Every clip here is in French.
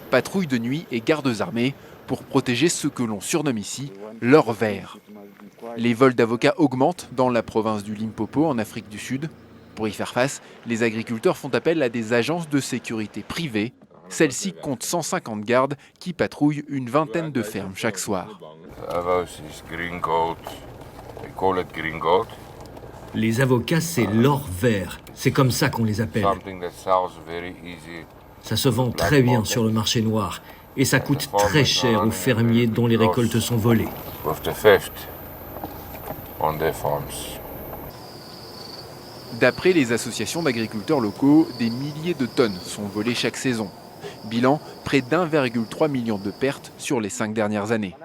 patrouilles de nuit et gardes armés pour protéger ce que l'on surnomme ici l'or vert. Les vols d'avocats augmentent dans la province du Limpopo en Afrique du Sud. Pour y faire face, les agriculteurs font appel à des agences de sécurité privées. Celles-ci comptent 150 gardes qui patrouillent une vingtaine de fermes chaque soir. Les avocats, c'est l'or vert. C'est comme ça qu'on les appelle. Ça se vend très bien sur le marché noir et ça coûte très cher aux fermiers dont les récoltes sont volées. D'après les associations d'agriculteurs locaux, des milliers de tonnes sont volées chaque saison. Bilan, près d'1,3 million de pertes sur les 5 dernières années.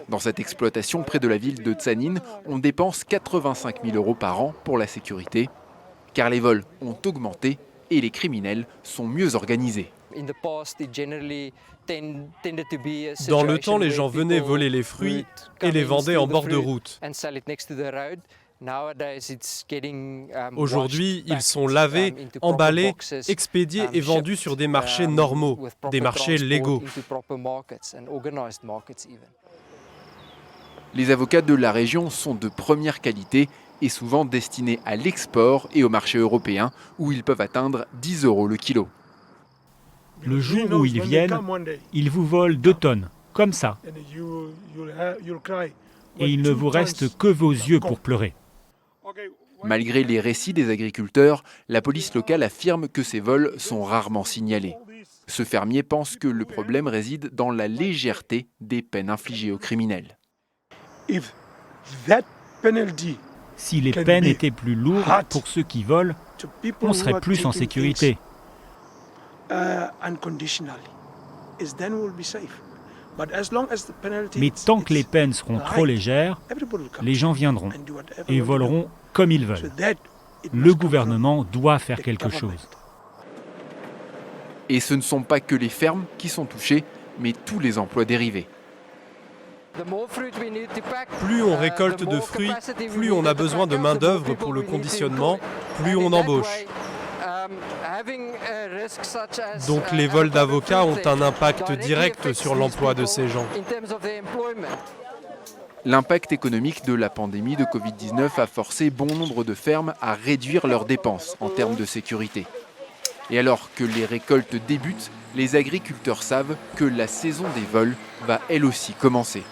Dans cette exploitation près de la ville de Tzaneen, on dépense 85 000 € par an pour la sécurité, car les vols ont augmenté et les criminels sont mieux organisés. Dans le temps, les gens venaient voler les fruits et les vendaient en bord de route. Aujourd'hui, ils sont lavés, emballés, expédiés et vendus sur des marchés normaux, des marchés légaux. Les avocats de la région sont de première qualité et souvent destinés à l'export et au marché européen où ils peuvent atteindre 10 € le kilo. Le jour où ils viennent, ils vous volent 2 tonnes, comme ça. Et il ne vous reste que vos yeux pour pleurer. Malgré les récits des agriculteurs, la police locale affirme que ces vols sont rarement signalés. Ce fermier pense que le problème réside dans la légèreté des peines infligées aux criminels. Si les peines étaient plus lourdes pour ceux qui volent, on serait plus en sécurité. Mais tant que les peines seront trop légères, les gens viendront et voleront comme ils veulent. Le gouvernement doit faire quelque chose. Et ce ne sont pas que les fermes qui sont touchées, mais tous les emplois dérivés. Plus on récolte de fruits, plus on a besoin de main-d'œuvre pour le conditionnement, plus on embauche. Donc les vols d'avocats ont un impact direct sur l'emploi de ces gens. L'impact économique de la pandémie de Covid-19 a forcé bon nombre de fermes à réduire leurs dépenses en termes de sécurité. Et alors que les récoltes débutent, les agriculteurs savent que la saison des vols va elle aussi commencer.